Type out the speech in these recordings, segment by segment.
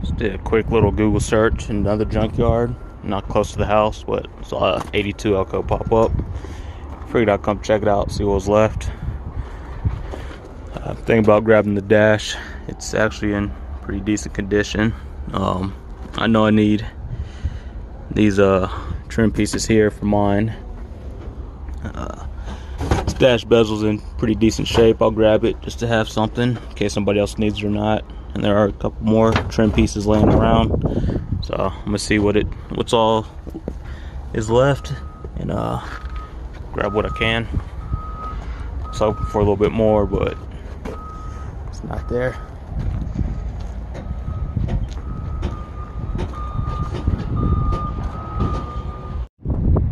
Just did a quick little Google search in another junkyard, not close to the house, but saw a 82 Elko pop up. Figured I'd come check it out, see what was left. Thinking about grabbing the dash. It's actually in pretty decent condition. I know I need these trim pieces here for mine. This dash bezel's in pretty decent shape. I'll grab it just to have something in case somebody else needs it or not. And there are a couple more trim pieces laying around, so I'm gonna see what's all is left and grab what I can. I was hoping for a little bit more, but it's not there.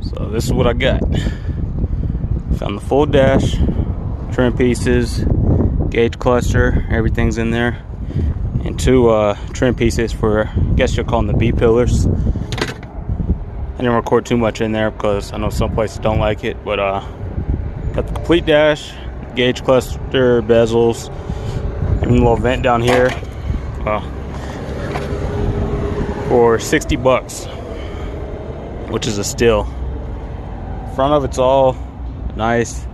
So this is what I got. Found the full dash, trim pieces, gauge cluster, everything's in there, and two trim pieces for, I guess you'll call them the B pillars. I didn't record too much in there because I know some places don't like it, but got the complete dash, gauge cluster, bezels, even a little vent down here. For 60 bucks, which is a steal. Front of it's all nice.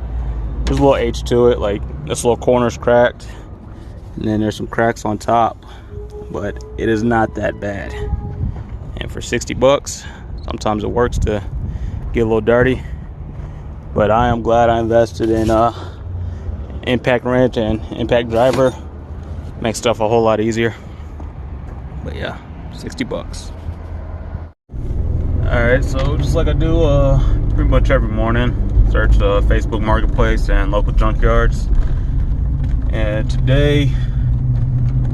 There's a little H to it, like this little corner's cracked, and then there's some cracks on top, but it is not that bad. And for 60 bucks, sometimes it works to get a little dirty. But I am glad I invested in impact wrench and impact driver. Makes stuff a whole lot easier. But yeah, 60 bucks. Alright, so just like I do pretty much every morning, search Facebook Marketplace and local junkyards. And today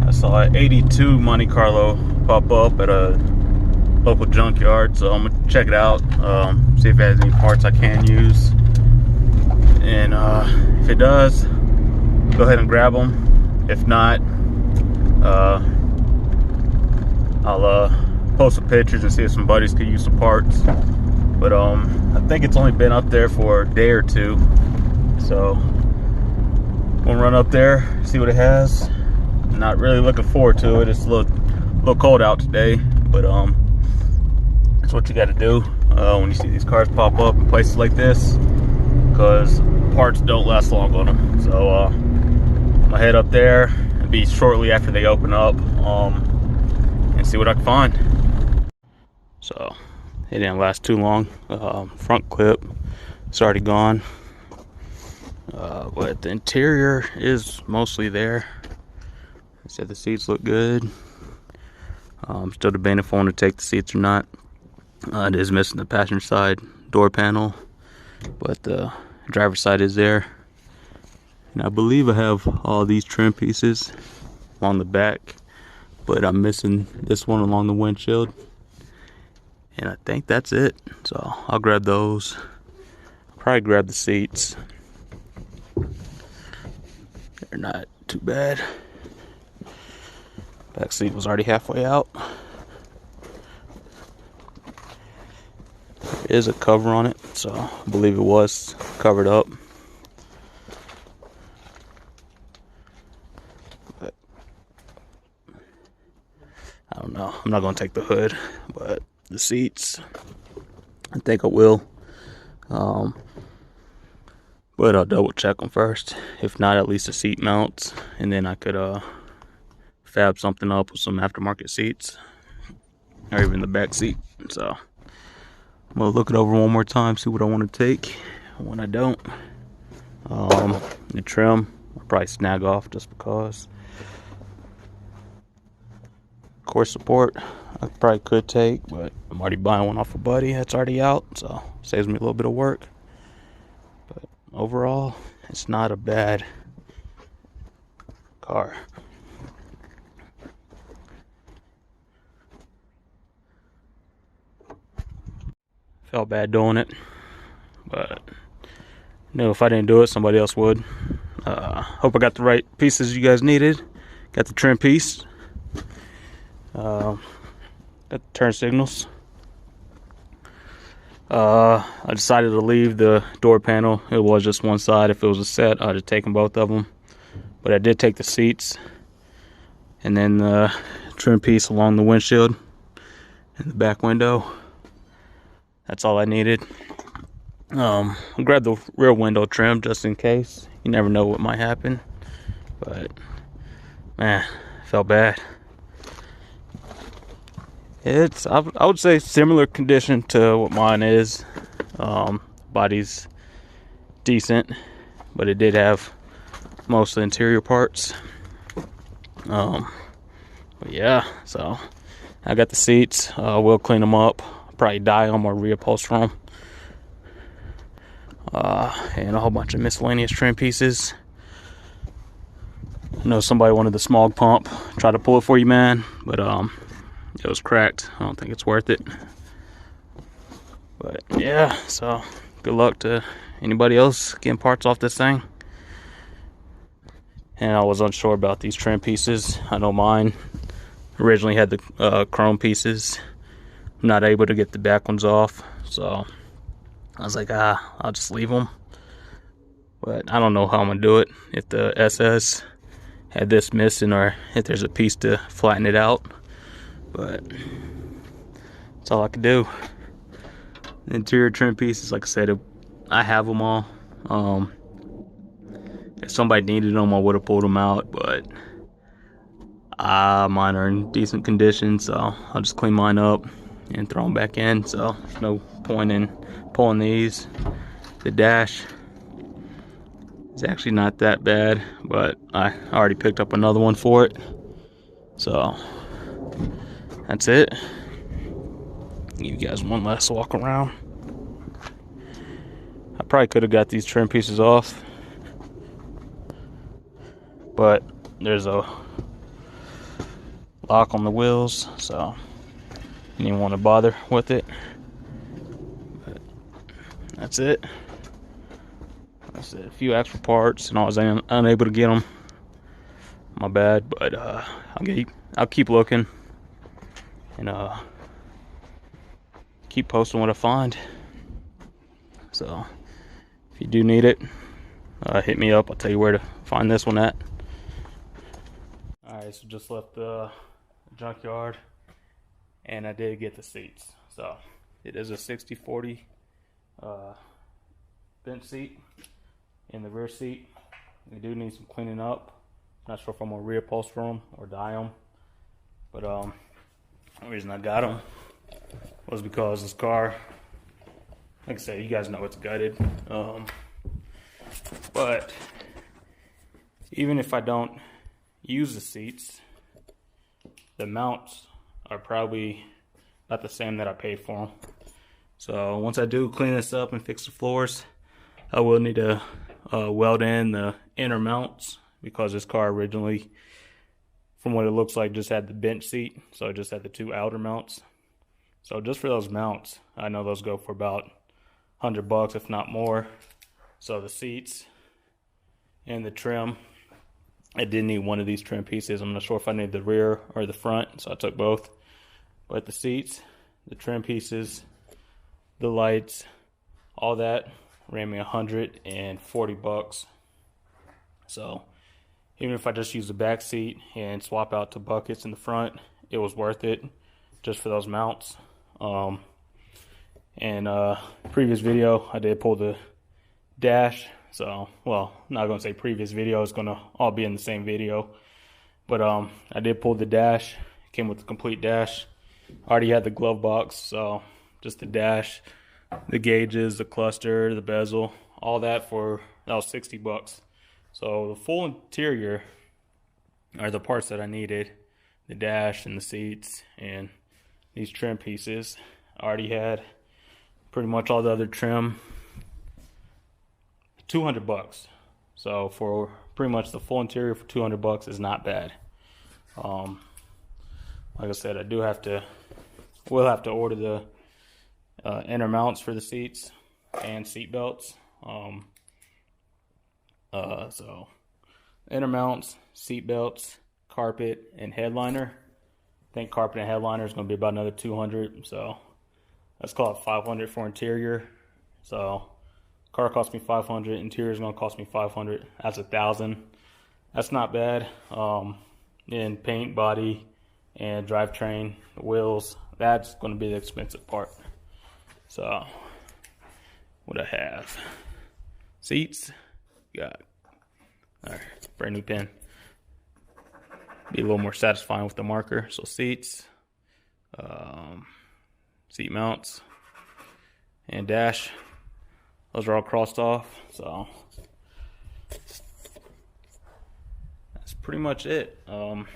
I saw an 82 Monte Carlo pop up at a local junkyard, so I'm gonna check it out, see if it has any parts I can use, and if it does, go ahead and grab them. If not, I'll post some pictures and see if some buddies could use some parts. But I think it's only been up there for a day or two, so I'm gonna run up there, see what it has. Not really looking forward to it. It's a little cold out today, but that's what you got to do when you see these cars pop up in places like this, because parts don't last long on them. So I'm gonna head up there and be shortly after they open up, and see what I can find. So it didn't last too long. Front clip it's already gone, but the interior is mostly there. I said the seats look good. I'm still debating if I want to take the seats or not. It is missing the passenger side door panel, but the driver's side is there. And I believe I have all these trim pieces on the back, but I'm missing this one along the windshield. And I think that's it. So I'll grab those. I'll probably grab the seats. They're not too bad. Back seat was already halfway out. There is a cover on it, so I believe it was covered up. But I don't know. I'm not gonna take the hood, but the seats, I think I will. But I'll double check them first. If not, at least the seat mounts, and then I could fab something up with some aftermarket seats, or even the back seat. So I'm gonna look it over one more time, see what I want to take and what I don't. The trim I'll probably snag off just because. Core support I probably could take, but I'm already buying one off a buddy that's already out, so saves me a little bit of work. But overall, it's not a bad car. Felt bad doing it, but knew if I didn't do it, somebody else would. Hope I got the right pieces you guys needed. Got the trim piece. Got the turn signals. I decided to leave the door panel. It was just one side. If it was a set, I'd have taken both of them. But I did take the seats and then the trim piece along the windshield and the back window. That's all I needed. I'll grab the rear window trim just in case. You never know what might happen. But man, felt bad. It's, I would say, similar condition to what mine is. Body's decent, but it did have most of the interior parts. But yeah, so I got the seats. We'll clean them up, probably dye them or reupholster them, and a whole bunch of miscellaneous trim pieces. I know somebody wanted the smog pump. Try to pull it for you, man, but it was cracked. I don't think it's worth it. But yeah, so good luck to anybody else getting parts off this thing. And I was unsure about these trim pieces. I know mine originally had the chrome pieces. I'm not able to get the back ones off, so I was like, I'll just leave them. But I don't know how I'm gonna do it. If the SS had this missing, or if there's a piece to flatten it out. But that's all I could do. The interior trim pieces, like I said, I have them all. If somebody needed them, I would have pulled them out, but mine are in decent condition, so I'll just clean mine up and throw them back in. So there's no point in pulling these. The dash is actually not that bad, but I already picked up another one for it. So that's it. Give you guys one last walk around. I probably could have got these trim pieces off, but there's a lock on the wheels, so you didn't want to bother with it. But that's it. That's it. A few extra parts, and I was unable to get them. My bad, but I'll keep looking and keep posting what I find. So if you do need it, hit me up. I'll tell you where to find this one at. Alright, so just left the junkyard, and I did get the seats. So it is a 60/40 bench seat in the rear seat. They do need some cleaning up. Not sure if I'm gonna reupholster them or dye them, but the reason I got them was because this car, like I said, you guys know it's gutted. But even if I don't use the seats, the mounts are probably about the same that I paid for them. So once I do clean this up and fix the floors, I will need to weld in the inner mounts, because this car originally, from what it looks like, just had the bench seat, so it just had the two outer mounts. So just for those mounts, I know those go for about $100, if not more. So the seats and the trim, I did need one of these trim pieces. I'm not sure if I need the rear or the front, so I took both. But the seats, the trim pieces, the lights, all that ran me $140. So even if I just use the back seat and swap out to buckets in the front, it was worth it just for those mounts. Previous video, I did pull the dash. So, well, I'm not gonna say previous video, it's gonna all be in the same video. But I did pull the dash. It came with the complete dash. I already had the glove box, so just the dash, the gauges, the cluster, the bezel, all that was $60. So the full interior are the parts that I needed. The dash and the seats and these trim pieces. I already had pretty much all the other trim. $200. So for pretty much the full interior for $200 is not bad. Like I said, we'll have to order the inner mounts for the seats and seat belts. So inner mounts, seat belts, carpet, and headliner. I think carpet and headliner is going to be about another $200. So let's call it $500 for interior. So car cost me $500. Interior is going to cost me $500. That's $1,000. that's not bad. In paint, body, and drivetrain, wheels, that's going to be the expensive part. So what I have, seats, got brand new pen. Be a little more satisfying with the marker. So seats, seat mounts, and dash. Those are all crossed off. So that's pretty much it. I'm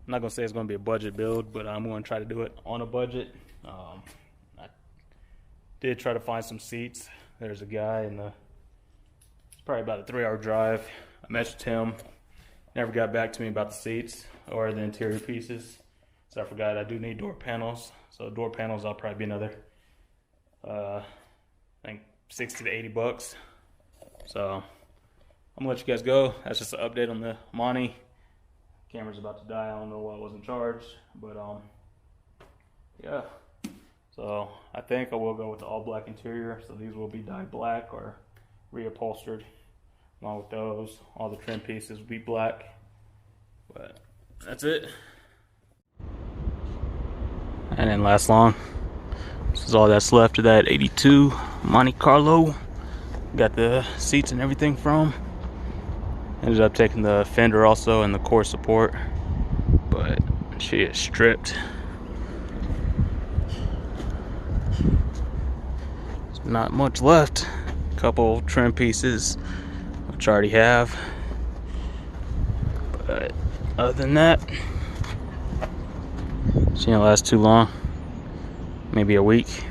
not gonna say it's gonna be a budget build, but I'm gonna try to do it on a budget. I did try to find some seats. There's a guy it's probably about a 3-hour drive. I messaged him, never got back to me about the seats or the interior pieces. So I forgot I do need door panels. So door panels, I'll probably be another, I think 60 to 80 bucks. So I'm gonna let you guys go. That's just an update on the Monte. Camera's about to die. I don't know why I wasn't charged, but yeah. So I think I will go with the all black interior. So these will be dyed black or reupholstered. Along with those, all the trim pieces will be black. But that's it. And didn't last long. This is all that's left of that 82 Monte Carlo. Got the seats and everything from. Ended up taking the fender also and the core support, but she is stripped. There's not much left. A couple trim pieces, which I already have. But other than that, she didn't last too long. Maybe a week.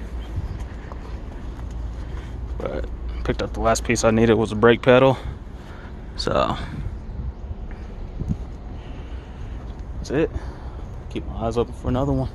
But picked up the last piece I needed was a brake pedal. So that's it. Keep my eyes open for another one.